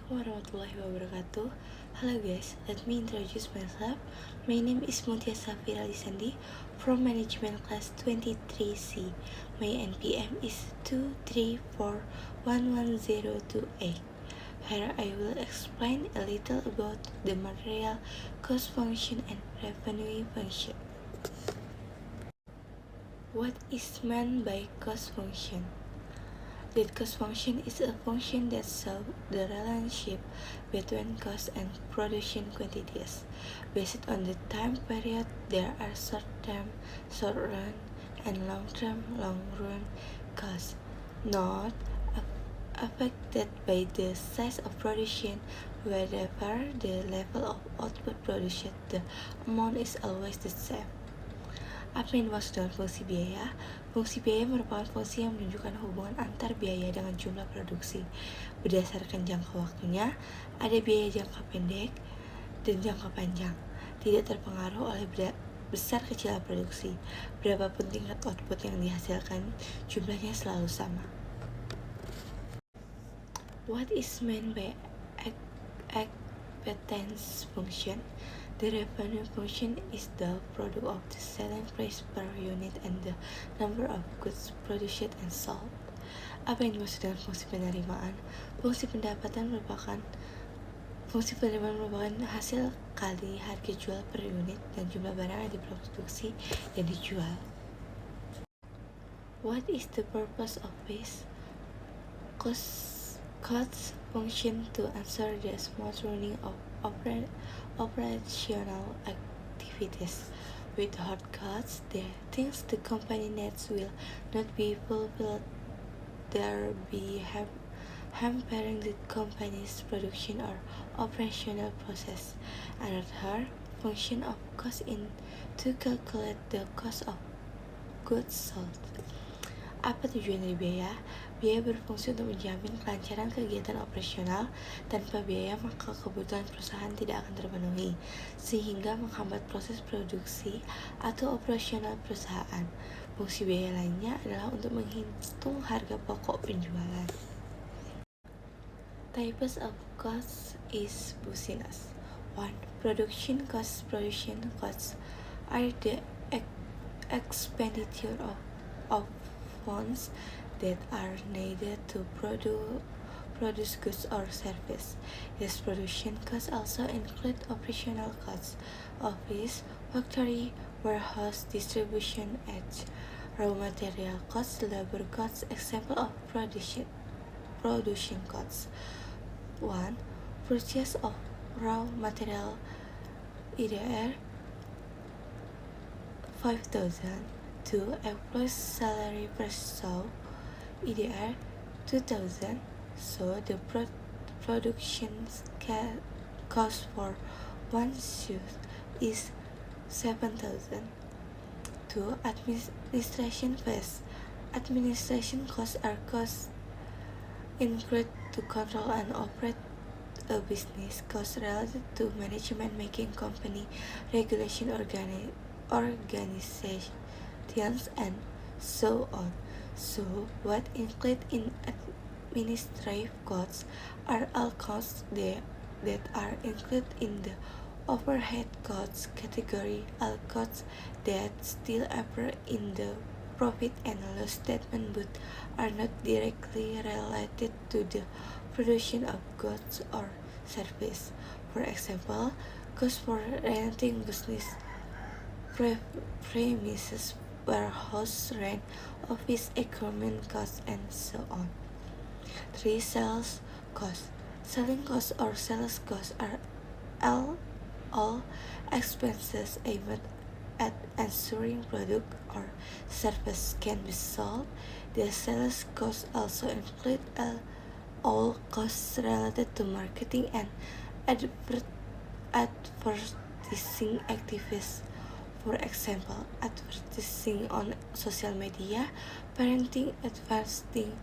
Assalamualaikum warahmatullahi wabarakatuh. Hello guys, let me introduce myself. My name is Mutia Safira Lisandi from Management Class 23C. My NPM is 2341108. Here I will explain a little about the material cost function and revenue function. What is meant by cost function? The cost function is a function that shows the relationship between cost and production quantities. Based on the time period, there are short-term, short-run, and long-term, long-run costs. Not affected by the size of production, wherever the level of output produced, the amount is always the same. Apa yang dimaksud dengan fungsi biaya? Fungsi biaya merupakan fungsi yang menunjukkan hubungan antar biaya dengan jumlah produksi. Berdasarkan jangka waktunya, ada biaya jangka pendek dan jangka panjang. Tidak terpengaruh oleh besar kecil produksi. Berapapun tingkat output yang dihasilkan, jumlahnya selalu sama. What is meant by acceptance function? The revenue function is the product of the selling price per unit and the number of goods produced and sold. Apa yang dimaksud dengan fungsi penerimaan? Fungsi penerimaan merupakan hasil kali harga jual per unit dan jumlah barang yang diproduksi dan dijual. What is the purpose of this cost function? To answer the smooth running of operational activities. With hard cuts, the things the company needs will not be fulfilled, thereby hampering the company's production or operational process. Another function of cost is to calculate the cost of goods sold. Apa tujuan dari biaya? Biaya berfungsi untuk menjamin kelancaran kegiatan operasional. Tanpa biaya, maka kebutuhan perusahaan tidak akan terpenuhi, sehingga menghambat proses produksi atau operasional perusahaan. Fungsi biaya lainnya adalah untuk menghitung harga pokok penjualan. Types of costs is business. 1. Production costs. Production costs are the expenditure of funds that are needed to produce goods or service. These production costs also include operational costs, office, factory, warehouse, distribution, edge, raw material costs, labor costs. Example of production costs. 1. Purchase of raw material EDR 5,000. 2. Employees' salary per show EDR 2,000. So the production cost for one suit is 7,000. 2. Administration fees. Administration costs are costs incurred to control and operate a business. Costs related to management, making company, regulation, organization, and so on. So, what included in administrative costs are all costs that are included in the overhead costs category, all costs that still appear in the profit and loss statement but are not directly related to the production of goods or service. For example, costs for renting business premises, warehouse rent, office equipment costs, and so on. 3. Sales costs. Selling costs or sales costs are all expenses aimed at ensuring product or service can be sold. The sales costs also include all costs related to marketing and advertising activities. For example, advertising on social media, parenting, advertising,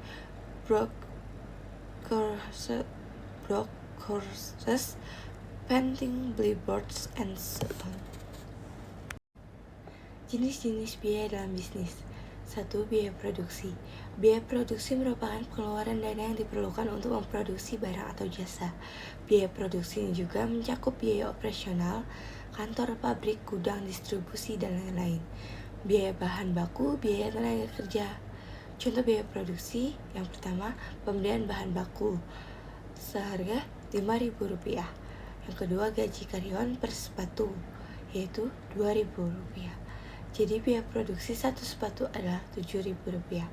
brochures, painting, billboards, and so on. Jenis-jenis biaya dalam bisnis. 1. Biaya produksi. Biaya produksi merupakan pengeluaran dana yang diperlukan untuk memproduksi barang atau jasa. Biaya produksi ini juga mencakup biaya operasional, kantor, pabrik, gudang, distribusi, dan lain-lain. Biaya bahan baku, biaya tenaga kerja. Contoh biaya produksi, yang pertama, pembelian bahan baku seharga Rp5.000. Yang kedua, gaji karyawan per sepatu, yaitu Rp2.000. Jadi biaya produksi satu sepatu adalah Rp7.000.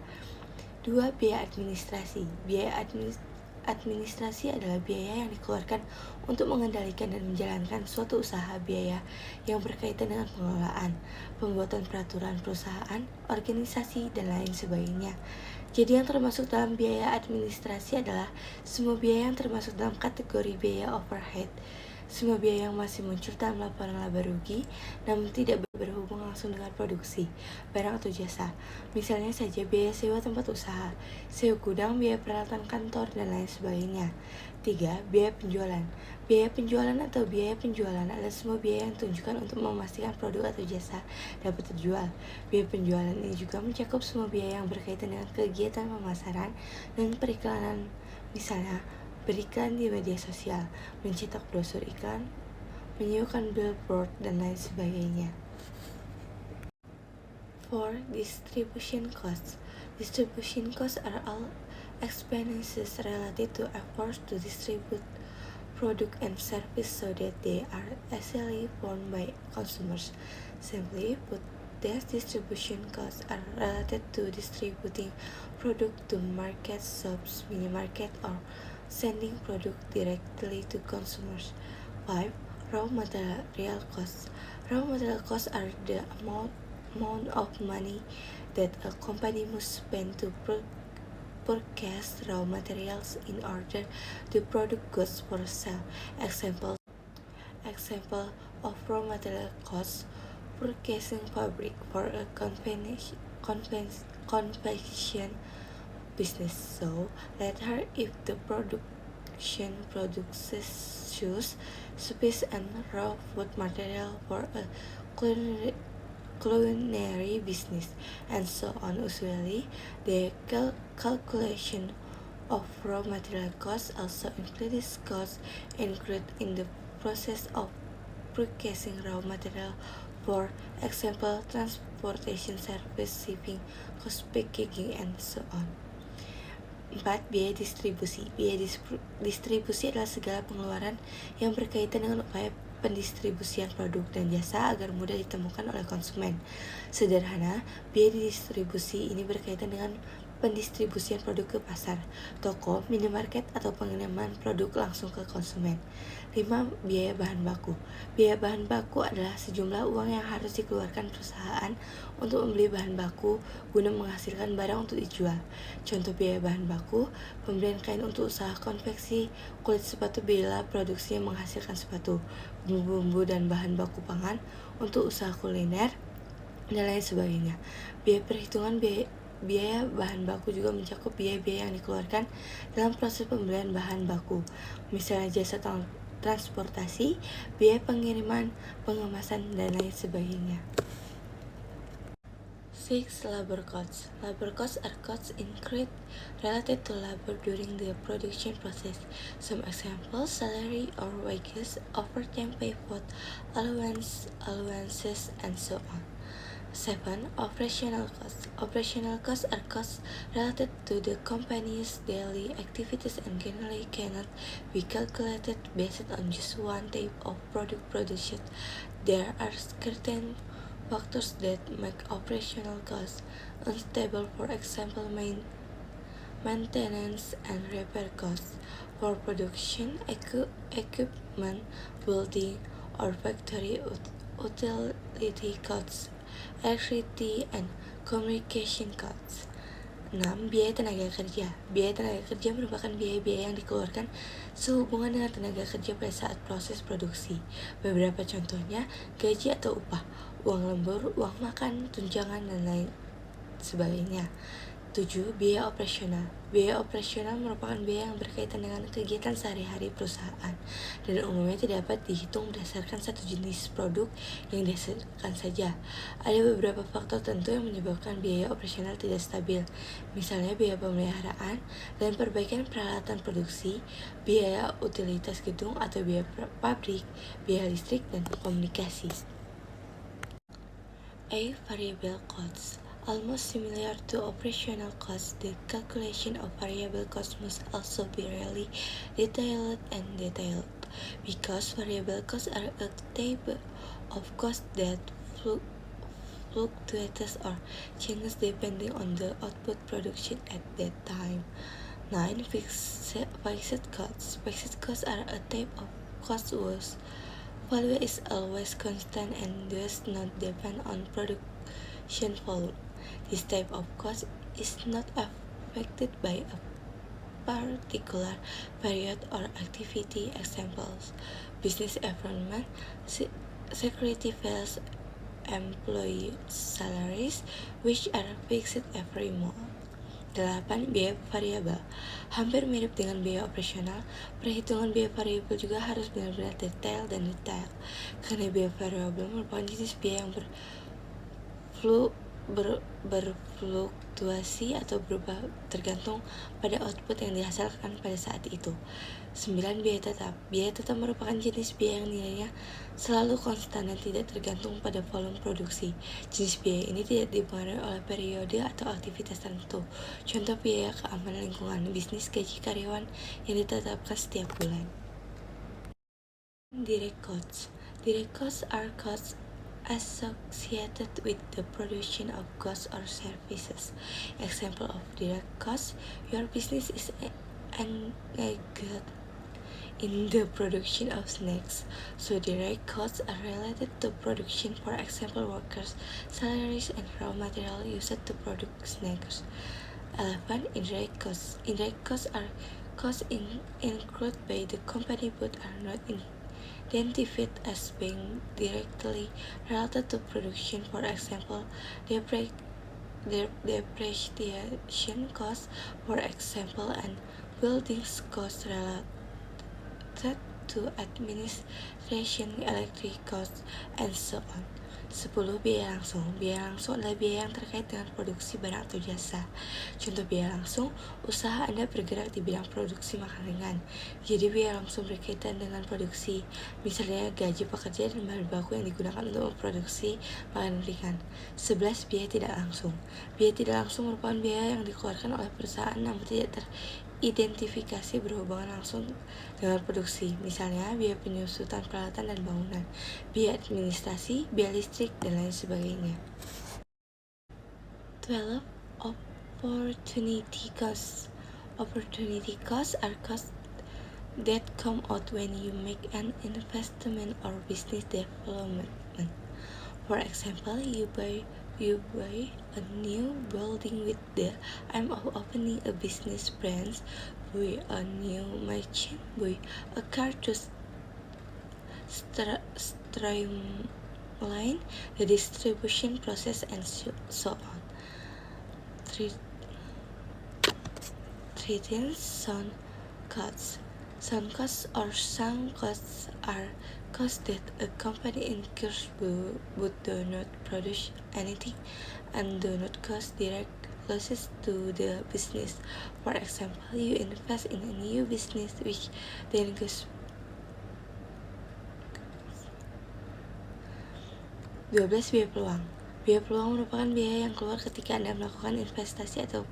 2. Biaya administrasi. Biaya administrasi adalah biaya yang dikeluarkan untuk mengendalikan dan menjalankan suatu usaha. Biaya yang berkaitan dengan pengelolaan, pembuatan peraturan perusahaan, organisasi, dan lain sebagainya. Jadi yang termasuk dalam biaya administrasi adalah semua biaya yang termasuk dalam kategori biaya overhead. Semua biaya yang masih muncul dalam laporan laba rugi namun tidak berhubung langsung dengan produksi barang atau jasa. Misalnya saja biaya sewa tempat usaha, sewa gudang, biaya peralatan kantor, dan lain sebagainya. 3. Biaya penjualan. Biaya penjualan atau biaya penjualan adalah semua biaya yang ditunjukkan untuk memastikan produk atau jasa dapat terjual. Biaya penjualan ini juga mencakup semua biaya yang berkaitan dengan kegiatan pemasaran dan periklanan, misalnya beriklan di media sosial, mencetak brosur iklan, menyewakan billboard, dan lain sebagainya. 4. Distribution costs. Distribution costs are all expenses related to efforts to distribute product and service so that they are easily found by consumers. Simply put, these distribution costs are related to distributing product to market, shops, mini market, or sending product directly to consumers. 5. Raw material costs. Raw material costs are the amount of money that a company must spend to purchase raw materials in order to produce goods for sale. Example of raw material costs: purchasing fabric for a confection business. So later, if the production produces shoes, spices, and raw food material for a culinary business, and so on. Usually, the calculation of raw material costs also includes costs incurred in the process of purchasing raw material, for example, transportation service, shipping, cost packaging, and so on. 4. Biaya distribusi. Biaya distribusi adalah segala pengeluaran yang berkaitan dengan upaya pendistribusian produk dan jasa agar mudah ditemukan oleh konsumen. Sederhana, biaya distribusi ini berkaitan dengan pendistribusian produk ke pasar, toko, minimarket, atau pengiriman produk langsung ke konsumen. 5. Biaya bahan baku. Biaya bahan baku adalah sejumlah uang yang harus dikeluarkan perusahaan untuk membeli bahan baku guna menghasilkan barang untuk dijual. Contoh biaya bahan baku: pembelian kain untuk usaha konveksi, kulit sepatu bila produksinya menghasilkan sepatu, bumbu-bumbu dan bahan baku pangan untuk usaha kuliner, dan lain sebagainya. Biaya perhitungan biaya bahan baku juga mencakup biaya-biaya yang dikeluarkan dalam proses pembelian bahan baku, misalnya jasa transportasi, biaya pengiriman, pengemasan, dan lain sebagainya. 6. Labor costs. Labor costs are costs incurred related to labor during the production process. Some examples: salary or wages, overtime pay, food allowances, and so on. 7. Operational costs. Operational costs are costs related to the company's daily activities and generally cannot be calculated based on just one type of product produced. There are certain factors that make operational costs unstable, for example, maintenance and repair costs. For production, equipment, building, or factory utility costs, electricity, and communication costs. 6. Biaya tenaga kerja. Biaya tenaga kerja merupakan biaya-biaya yang dikeluarkan sehubungan dengan tenaga kerja pada saat proses produksi. Beberapa contohnya: gaji atau upah, uang lembur, uang makan, tunjangan, dan lain sebagainya. 7. Biaya operasional. Biaya operasional merupakan biaya yang berkaitan dengan kegiatan sehari-hari perusahaan dan umumnya tidak dapat dihitung berdasarkan satu jenis produk yang dihasilkan saja. Ada beberapa faktor tertentu yang menyebabkan biaya operasional tidak stabil, misalnya biaya pemeliharaan dan perbaikan peralatan produksi, biaya utilitas gedung atau biaya pabrik, biaya listrik, dan komunikasi. A. Variable costs. Almost similar to operational costs, the calculation of variable costs must also be really detailed, because variable costs are a type of cost that fluctuates or changes depending on the output production at that time. 9. Fixed costs. Fixed costs are a type of cost whose value is always constant and does not depend on production volume. This type of cost is not affected by a particular period or activity. Examples: business environment, security fees, employee salaries, which are fixed every month. 8. Biaya variabel. Hampir mirip dengan biaya operasional, perhitungan biaya variabel juga harus benar-benar detail, karena biaya variabel merupakan jenis biaya yang berfluktuasi atau berubah tergantung pada output yang dihasilkan pada saat itu. 9. Biaya tetap. Biaya tetap merupakan jenis biaya yang nilainya selalu konstan dan tidak tergantung pada volume produksi. Jenis biaya ini tidak dipengaruhi oleh periode atau aktivitas tertentu. Contoh biaya keamanan lingkungan, bisnis, gaji karyawan yang ditetapkan setiap bulan. Direct costs. Direct costs are costs associated with the production of goods or services. Example of direct costs: your business is engaged in the production of snacks, so direct costs are related to production, for example workers' salaries and raw material used to produce snacks. 11. Indirect costs. Indirect costs are costs incurred by the company but are not identified as being directly related to production, for example depreciation costs, for example, and buildings costs related to administration, electric costs, and so on. 10. Biaya langsung. Biaya langsung adalah biaya yang terkait dengan produksi barang atau jasa. Contoh biaya langsung: usaha Anda bergerak di bidang produksi makan ringan, jadi biaya langsung berkaitan dengan produksi, misalnya gaji pekerja dan bahan baku yang digunakan untuk memproduksi makanan ringan. 11. Biaya tidak langsung. Biaya tidak langsung merupakan biaya yang dikeluarkan oleh perusahaan namun tidak teridentifikasi berhubungan langsung dengan produksi, misalnya biaya penyusutan peralatan dan bangunan, biaya administrasi, biaya listrik, dan lain sebagainya. 12. Opportunity costs. Opportunity costs are costs that come out when you make an investment or business development. For example, you buy a new building with the aim of opening a business branch, buy a new machine, buy a car to streamline the distribution process, and so on. 13. Sunk costs. Sunk costs or sunk costs are costs that a company incurs but do not produce anything and do not cause direct losses to the business. For example, you invest in a new business which then goes. 12. Biaya peluang. Biaya peluang merupakan biaya yang keluar ketika Anda melakukan investasi atau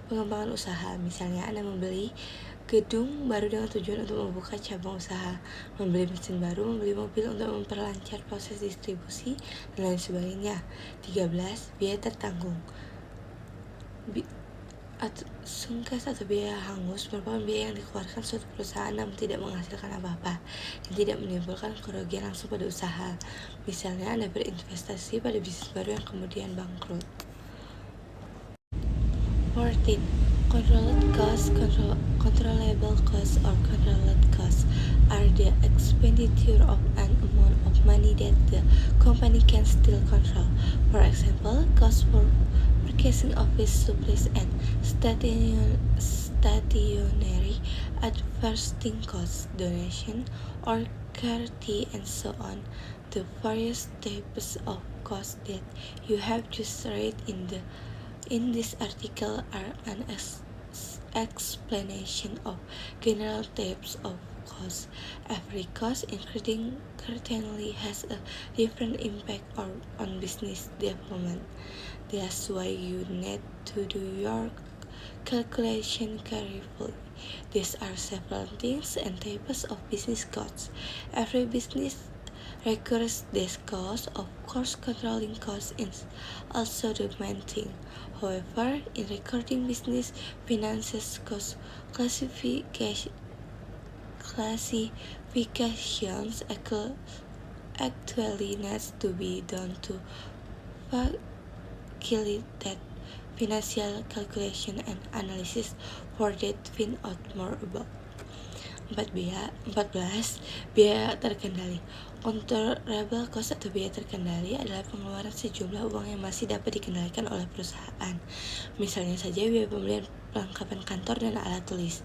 pengembangan usaha. Misalnya, Anda membeli gedung baru dengan tujuan untuk membuka cabang usaha, membeli mesin baru, membeli mobil untuk memperlancar proses distribusi, dan lain sebagainya. 13. Biaya tertanggung. Sungkas atau biaya hangus merupakan biaya yang dikeluarkan suatu perusahaan namun tidak menghasilkan apa-apa dan tidak menimbulkan kerugian langsung pada usaha. Misalnya, Anda berinvestasi pada bisnis baru yang kemudian bangkrut. 14. Controlled costs. Controllable costs or controlled costs are the expenditure of an amount of money that the company can still control. For example, costs for purchasing office supplies and stationery, advertising costs, donation or charity, and so on. The various types of costs that you have just read in this article are an explanation of general types of costs. Every cost, including certainly, has a different impact on business development. That's why you need to do your calculation carefully. These are several things and types of business costs. Every business requires this cost. Of course, controlling costs is also the main thing. However, in recording business finances cost classifications actually needs to be done to facilitate financial calculation and analysis. For that, find out more about 14. Biaya terkendali. Controllable cost atau biaya terkendali adalah pengeluaran sejumlah uang yang masih dapat dikendalikan oleh perusahaan. Misalnya saja biaya pembelian perlengkapan kantor dan alat tulis,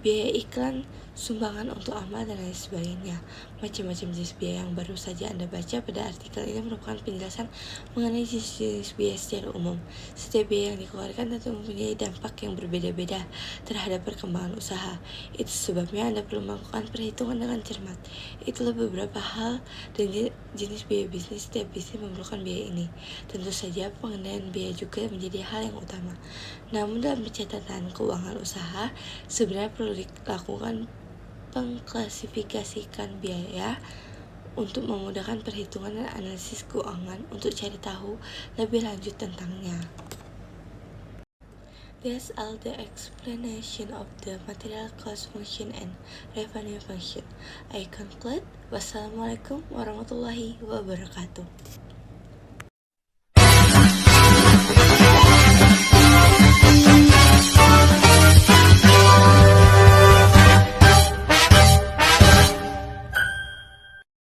biaya iklan, sumbangan untuk amal, dan lain sebagainya. Macam-macam jenis biaya yang baru saja Anda baca pada artikel ini merupakan penjelasan mengenai jenis-jenis biaya secara umum. Setiap biaya yang dikeluarkan tentu mempunyai dampak yang berbeda-beda terhadap perkembangan usaha. Itu sebabnya Anda perlu melakukan perhitungan dengan cermat. Itulah beberapa hal dan jenis biaya bisnis. Setiap bisnis memerlukan biaya ini. Tentu saja pengendalian biaya juga menjadi hal yang utama. Namun dalam pencatatan keuangan usaha, sebenarnya perlu dilakukan pengklasifikasikan biaya untuk memudahkan perhitungan dan analisis keuangan untuk cari tahu lebih lanjut tentangnya. That's all the explanation of the material cost function and revenue function. I conclude. Wassalamualaikum warahmatullahi wabarakatuh.